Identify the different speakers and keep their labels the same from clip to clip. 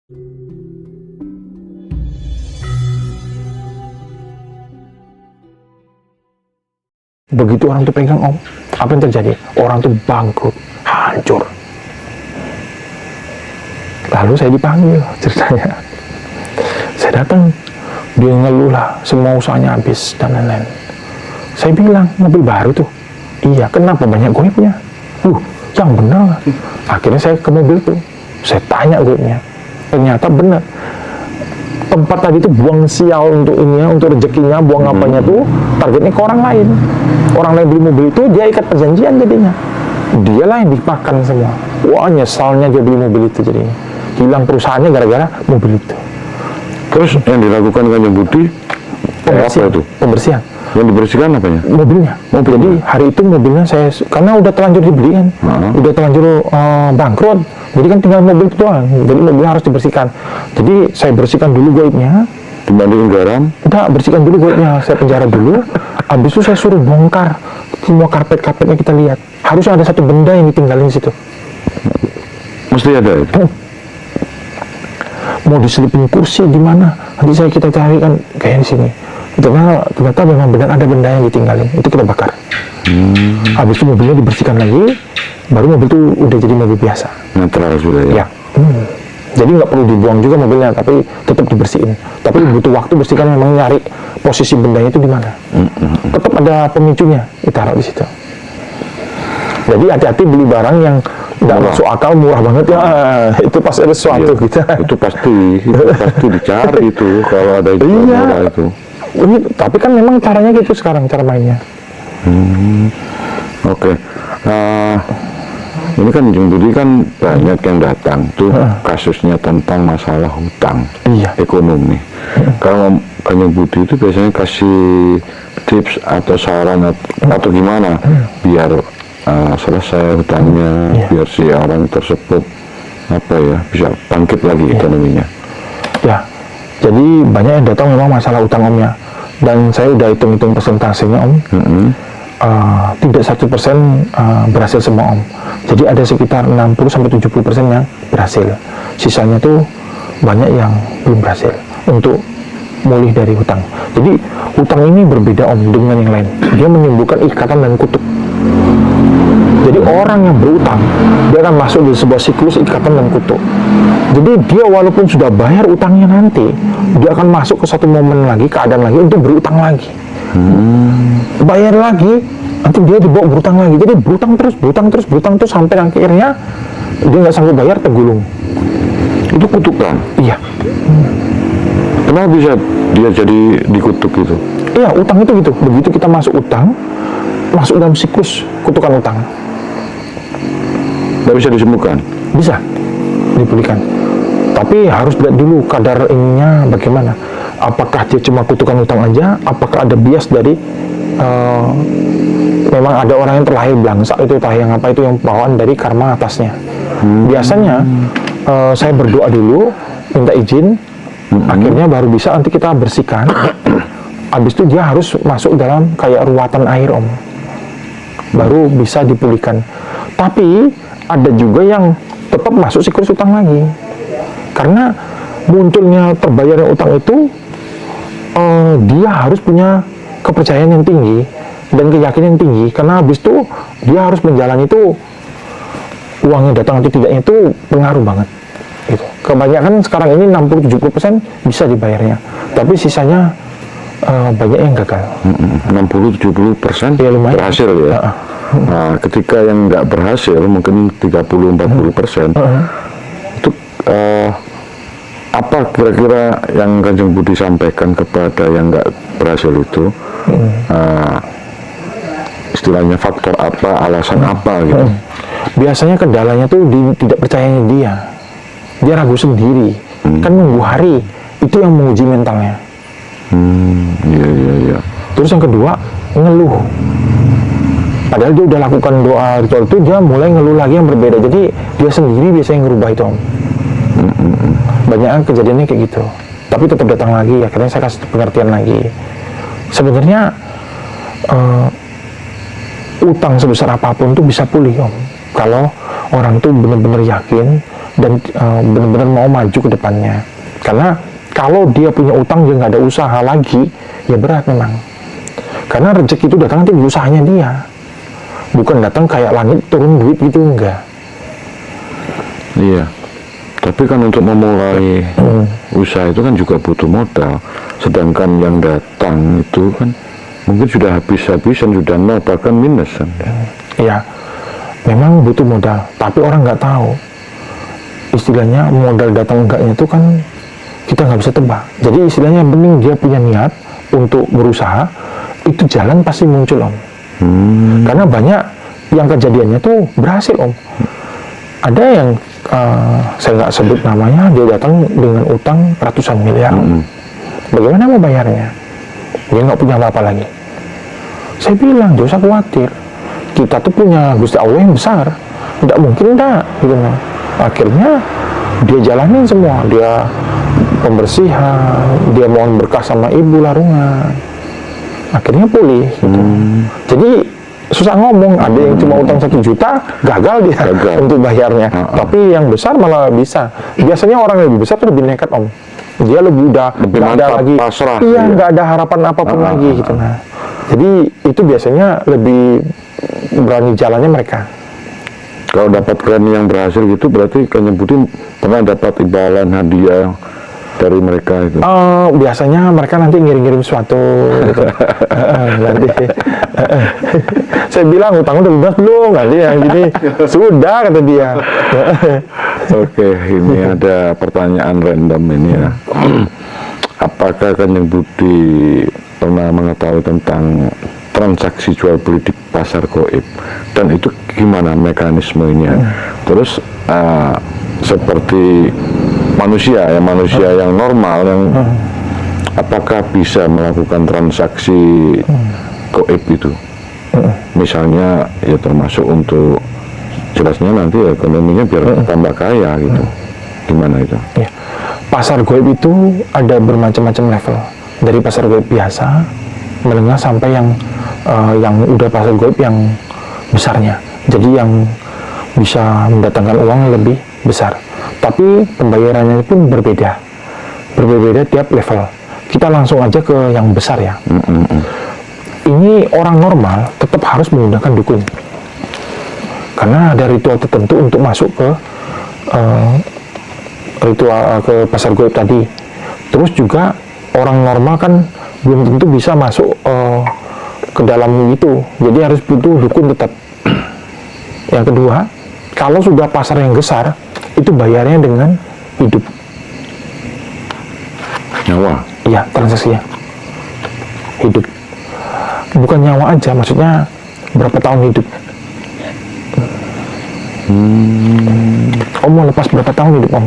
Speaker 1: Begitu orang tuh pegang om, apa yang terjadi? Orang tuh bangkrut, hancur. Lalu saya dipanggil ceritanya. Saya datang, dia ngeluh lah, semua usahanya habis dan lain-lain. Saya bilang, mobil baru tuh. Iya, kenapa banyak goibnya? Yang bener. Akhirnya saya ke mobil tuh, saya tanya goibnya. Ternyata benar. Tempat tadi tuh buang sial untuk ininya, untuk rezekinya, buang apanya tuh targetnya ke orang lain. Orang lain beli mobil itu, dia ikat perjanjian jadinya. Dialah yang dimakan semua. Wah, nyesalnya dia beli mobil itu jadinya. Hilang perusahaannya gara-gara mobil itu.
Speaker 2: Terus yang dilakukan Kanjeng Budi apa itu?
Speaker 1: Pembersihan.
Speaker 2: Yang dibersihkan apanya?
Speaker 1: Mobilnya. Jadi hari itu mobilnya saya, karena udah terlanjur dibeli kan, udah terlanjur bangkrut. Jadi kan tinggal mobil itu doang. Jadi mobilnya harus dibersihkan. Jadi saya bersihkan dulu goibnya.
Speaker 2: Dibandingin garam?
Speaker 1: Enggak, bersihkan dulu goibnya. Saya penjara dulu. Habis itu saya suruh bongkar semua karpet-karpetnya kita lihat. Harusnya ada satu benda yang ditinggalin di situ.
Speaker 2: Mesti ada itu.
Speaker 1: Mau diselipin kursi di mana? Nanti kita cari kan kayak di sini. Ternyata memang benar ada benda yang ditinggalin. Itu kita bakar. Habis itu mobilnya dibersihkan lagi. Baru mobil itu udah jadi mobil biasa.
Speaker 2: Netral sudah ya?
Speaker 1: Ya. Jadi nggak perlu dibuang juga mobilnya, tapi tetap dibersihin. Tapi butuh waktu bersihkan, memang nyari posisi bendanya itu di mana. Tetap ada pemicunya, ditaruh di situ. Jadi hati-hati beli barang yang nggak masuk akal, murah banget ya. Itu pasti ada sesuatu gitu.
Speaker 2: Itu pasti dicari itu kalau ada itu. Murah itu.
Speaker 1: Tapi kan memang caranya gitu sekarang, cara mainnya.
Speaker 2: Oke. Ini kan Kanjeng Budi kan banyak yang datang tuh kasusnya tentang masalah hutang, ekonomi. Kalau Kanjeng Budi itu biasanya kasih tips atau saran atau gimana biar selesai hutangnya, biar si orang tersebut bisa bangkit lagi ekonominya. Ya,
Speaker 1: jadi banyak yang datang memang masalah utang omnya, dan saya udah hitung-hitung persentasenya om. Tidak 100% berhasil semua om. Jadi ada sekitar 60-70% yang berhasil. Sisanya tuh banyak yang belum berhasil untuk mulih dari hutang. Jadi hutang ini berbeda om dengan yang lain. Dia menimbulkan ikatan dan kutuk. Jadi orang yang berutang, dia akan masuk di sebuah siklus ikatan dan kutuk. Jadi dia walaupun sudah bayar utangnya nanti, dia akan masuk ke satu momen lagi, keadaan lagi untuk berutang lagi. Bayar lagi, nanti dia dibawa berutang lagi. Jadi berutang terus sampai akhirnya dia nggak sanggup bayar, tergulung.
Speaker 2: Itu kutukan?
Speaker 1: Iya.
Speaker 2: Kenapa bisa dia jadi dikutuk itu?
Speaker 1: Iya, utang itu gitu. Begitu kita masuk utang, masuk dalam siklus kutukan utang.
Speaker 2: Nggak bisa disembuhkan?
Speaker 1: Bisa dipulihkan, tapi harus lihat dulu kadar ininya bagaimana. Apakah dia cuma kutukan utang aja, apakah ada bias dari memang ada orang yang terlahir belangsak itu, yang apa itu, yang bawaan dari karma atasnya. Biasanya saya berdoa dulu, minta izin, akhirnya baru bisa nanti kita bersihkan. Habis itu dia harus masuk dalam kayak ruatan air om, baru bisa dipulihkan. Tapi ada juga yang tetap masuk siklus utang lagi, karena munculnya terbayarnya utang itu dia harus punya kepercayaan yang tinggi dan keyakinan yang tinggi, karena habis itu dia harus menjalani itu, uangnya datang atau tidaknya itu pengaruh banget gitu. Kebanyakan sekarang ini 60-70% bisa dibayarnya, tapi sisanya banyak yang gagal.
Speaker 2: 60-70% ya, berhasil ya. Nah, ketika yang nggak berhasil mungkin 30-40%, itu apa kira-kira yang Kanjeng Budi sampaikan kepada yang nggak berhasil itu? Istilahnya faktor apa, alasan apa gitu?
Speaker 1: Biasanya kendalanya tuh tidak percayanya dia ragu sendiri. Kan nunggu hari itu yang menguji mentalnya.
Speaker 2: Iya.
Speaker 1: Terus yang kedua, ngeluh. Padahal dia udah lakukan doa ritual itu, dia mulai ngeluh lagi yang berbeda. Jadi dia sendiri biasanya ngerubah itu om. Banyak kejadiannya kayak gitu. Tapi tetap datang lagi, akhirnya saya kasih pengertian lagi. Sebenarnya utang sebesar apapun tuh bisa pulih om, kalau orang tuh benar-benar yakin dan benar-benar mau maju ke depannya. Karena kalau dia punya utang dia nggak ada usaha lagi, ya berat memang. Karena rezeki itu datang nanti di usahanya dia, bukan datang kayak langit turun duit gitu, enggak.
Speaker 2: Iya. Tapi kan untuk memulai usaha itu kan juga butuh modal. Sedangkan yang datang itu kan mungkin sudah habis-habisan, sudah nol, bahkan minus kan.
Speaker 1: Iya, memang butuh modal, tapi orang nggak tahu. Istilahnya modal datang enggaknya itu kan kita nggak bisa tebak. Jadi istilahnya yang penting dia punya niat untuk berusaha, itu jalan pasti muncul, Om. Karena banyak yang kejadiannya tuh berhasil, Om. Ada yang saya nggak sebut namanya, dia datang dengan utang ratusan miliar. Bagaimana mau bayarnya? Dia nggak punya apa-apa lagi. Saya bilang, jangan usah khawatir. Kita tuh punya Gusti Allah yang besar. Tidak mungkin enggak, gitu kan. Akhirnya dia jalanin semua. Dia pembersihan, dia mohon berkah sama ibu larungan. Akhirnya pulih, gitu. Jadi susah ngomong. Ada yang cuma utang 1 juta, gagal dia untuk bayarnya. Tapi yang besar malah bisa. Biasanya orang yang lebih besar tuh lebih nekat, Om. Dia lebih nggak ada lagi,
Speaker 2: pasrah,
Speaker 1: nggak ada harapan apapun lagi, gitu. Nah, jadi itu biasanya lebih berani jalannya mereka.
Speaker 2: Kalau dapat klien yang berhasil gitu, berarti Kanjeng Budi pernah dapat imbalan hadiah dari mereka itu?
Speaker 1: Biasanya mereka nanti ngirim-ngirim sesuatu gitu. Nanti saya bilang utang udah lunas belum, nanti yang gini sudah, kata dia.
Speaker 2: Oke, ini ada pertanyaan random ini ya. Apakah Kanjeng Budi pernah mengetahui tentang transaksi jual beli di pasar gaib, dan itu gimana mekanismenya? Terus seperti manusia yang normal yang apakah bisa melakukan transaksi gaib itu? Misalnya ya termasuk untuk jelasnya nanti ya ekonominya biar tambah kaya gitu. Gimana itu?
Speaker 1: Ya. Pasar gaib itu ada bermacam-macam level. Dari pasar gaib biasa, menengah sampai yang udah pasar gaib yang besarnya. Jadi yang bisa mendatangkan uang lebih besar. Tapi pembayarannya pun berbeda tiap level. Kita langsung aja ke yang besar ya. Ini orang normal tetap harus menggunakan dukun, karena ada ritual tertentu untuk masuk ke ritual ke pasar gaib tadi. Terus juga orang normal kan belum tentu bisa masuk ke dalam itu, jadi harus butuh dukun tetap. Yang kedua, kalau sudah pasar yang besar, itu bayarnya dengan hidup.
Speaker 2: Nyawa?
Speaker 1: Iya, transaksinya hidup. Bukan nyawa aja, maksudnya berapa tahun hidup. Om mau lepas berapa tahun hidup, Om?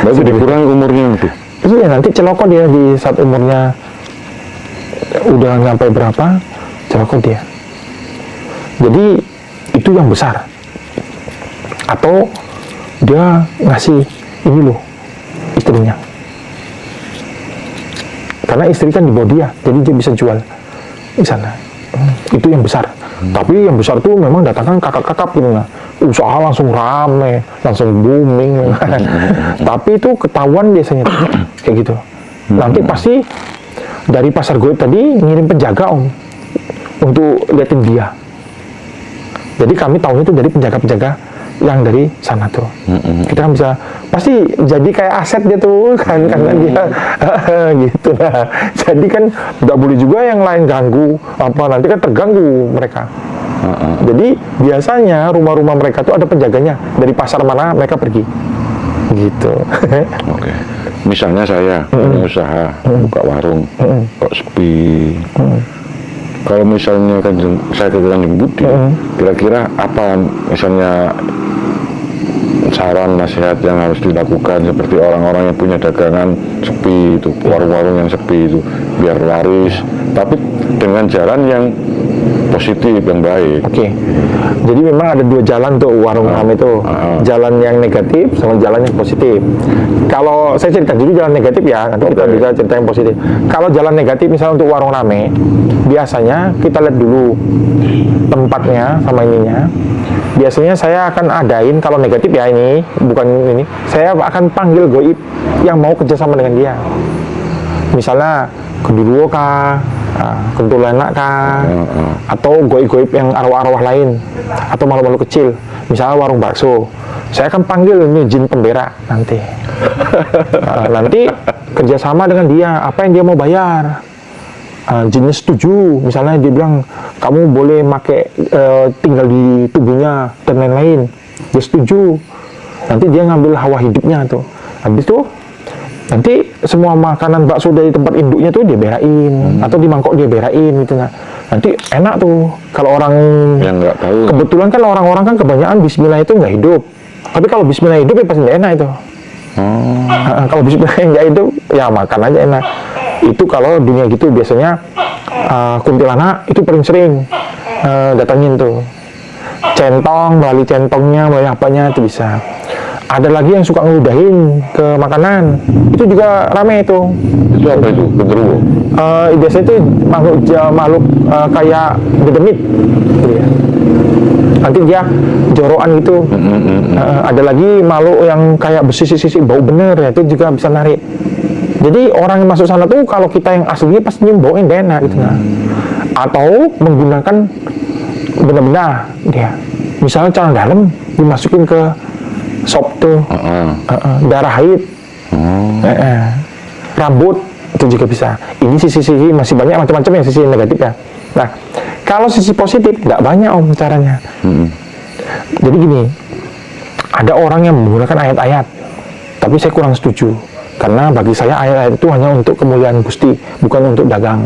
Speaker 2: Berarti dikurangi umurnya nanti?
Speaker 1: Iya, nanti celoko dia di saat umurnya udah sampai berapa, celoko dia. Jadi itu yang besar. Atau dia ngasih ini loh istrinya, karena istri kan di bawah dia, jadi dia bisa jual di sana. Itu yang besar. Tapi yang besar tuh memang datangkan kakak-kakak gitu, nah. Usaha langsung rame, langsung booming. Tapi itu ketahuan biasanya kayak gitu. Nanti pasti dari pasar gaib tadi ngirim penjaga, Om, untuk liatin dia. Jadi kami tahu itu dari penjaga-penjaga yang dari sana tuh. Kita kan bisa pasti jadi kayak aset dia tuh kan, karena dia gitu lah. Jadi kan nggak boleh juga yang lain ganggu apa, nanti kan terganggu mereka. Jadi biasanya rumah-rumah mereka tuh ada penjaganya, dari pasar mana mereka pergi gitu.
Speaker 2: Oke. Misalnya saya punya usaha, buka warung, kok sepi. Kalau misalnya saya ke Kanjeng Budi, kira-kira apa misalnya saran nasihat yang harus dilakukan seperti orang-orang yang punya dagangan sepi itu, warung-warung yang sepi itu, biar laris, tapi dengan jalan yang positif, yang baik.
Speaker 1: Oke. Jadi memang ada dua jalan tuh warung kami itu, jalan yang negatif sama jalan yang positif. Kalau saya cerita dulu jalan negatif ya, nanti kita bisa cerita yang positif. Kalau jalan negatif misalnya untuk warung rame, biasanya kita lihat dulu tempatnya sama ininya. biasanya saya akan adain, kalau negatif ya ini, bukan ini, saya akan panggil goib yang mau kerjasama dengan dia. Misalnya genderuwo kah, kuntilanak kah, atau goib-goib yang arwah-arwah lain, atau makhluk-makhluk kecil. Misalnya warung bakso, saya akan panggil ini jin pemberak nanti. Nanti kerjasama dengan dia, apa yang dia mau bayar. Jinnya setuju, misalnya dia bilang kamu boleh pakai tinggal di tubuhnya dan lain-lain, dia setuju. Nanti dia ngambil hawa hidupnya tuh. Habis itu nanti semua makanan bakso dari tempat induknya tuh dia berain, atau di mangkok dia berain gitu. Nah, nanti enak tuh kalau orang
Speaker 2: yang nggak tahu.
Speaker 1: Kebetulan kan orang-orang kan kebanyakan bismillah itu nggak hidup, tapi kalau bismillah hidup ya pasti nggak enak itu. Kalau bismillah nggak hidup ya makan aja enak. Itu kalau dunia gitu biasanya kuntilanak itu paling sering datangin tuh. Centong, melalui centongnya, melalui apanya itu bisa. Ada lagi yang suka ngeludahin ke makanan, itu juga rame itu.
Speaker 2: Itu apa itu? Genderuwo?
Speaker 1: Biasanya itu makhluk kayak gedemit gitu ya. Nanti dia jorokan gitu. Ada lagi makhluk yang kayak bersisi-sisi bau bener ya, itu juga bisa narik. Jadi orang yang masuk sana tuh kalau kita yang aslinya pasti nyium baunya nggak enak gitu. Nah. Atau menggunakan benda-benda dia. Misalnya celana dalam dimasukin ke sop tuh, darah haid, rambut itu juga bisa. Ini sisi-sisi masih banyak macam-macam ya, sisi negatif ya. Nah, kalau sisi positif nggak banyak om caranya. Jadi gini, ada orang yang menggunakan ayat-ayat, tapi saya kurang setuju. Karena bagi saya ayat-ayat itu hanya untuk kemuliaan Gusti, bukan untuk dagang.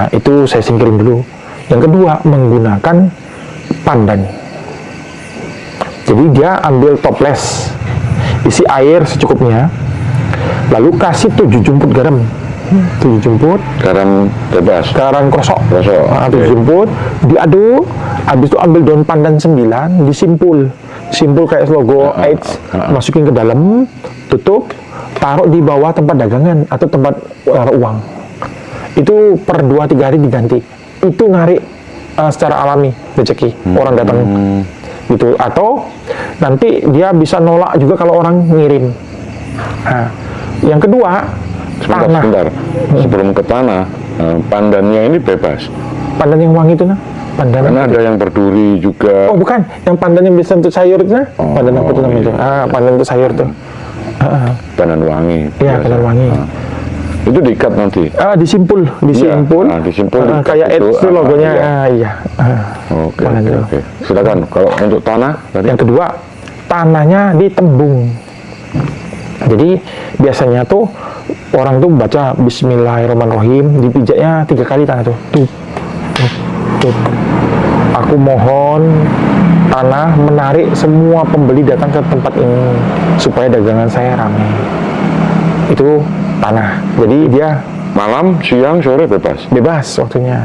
Speaker 1: Itu saya singkirin dulu. Yang kedua, menggunakan pandan. Jadi dia ambil toples, isi air secukupnya, lalu kasih 7 jumput garam. 7 jumput
Speaker 2: Garam bebas.
Speaker 1: garam krosok. 7 jumput, diaduk. Habis itu ambil daun pandan 9, disimpul. Simpul kayak logo AIDS, masukin ke dalam, tutup, taruh di bawah tempat dagangan atau tempat uang. Itu per 2-3 hari diganti. Itu narik secara alami rezeki orang datang gitu. Atau nanti dia bisa nolak juga kalau orang ngirim. Nah, yang kedua, tanah.
Speaker 2: Sebentar. Sebelum ke tanah, pandannya ini bebas.
Speaker 1: Pandan yang wangi itu nah. Pandan
Speaker 2: Karena ada yang berduri juga.
Speaker 1: Oh bukan, yang pandan yang bisa untuk sayur itu nah. Pandan apa itu namanya itu? Pandan untuk sayur tuh.
Speaker 2: Pandan wangi.
Speaker 1: Iya,
Speaker 2: biasa.
Speaker 1: pandan wangi.
Speaker 2: Itu diikat nanti.
Speaker 1: Disimpul.
Speaker 2: Disimpul
Speaker 1: kayak
Speaker 2: itu,
Speaker 1: itu logonya.
Speaker 2: iya.
Speaker 1: Iya.
Speaker 2: Oke. Silakan. Kalau untuk tanah tadi.
Speaker 1: Yang kedua, tanahnya ditembung. Jadi biasanya tuh orang tuh baca Bismillahirrahmanirrahim, dipijatnya 3 kali tanah tuh. Tuh. Aku mohon tanah menarik semua pembeli datang ke tempat ini supaya dagangan saya ramai. Itu tanah. Jadi dia
Speaker 2: Malam, siang, sore bebas.
Speaker 1: bebas waktunya.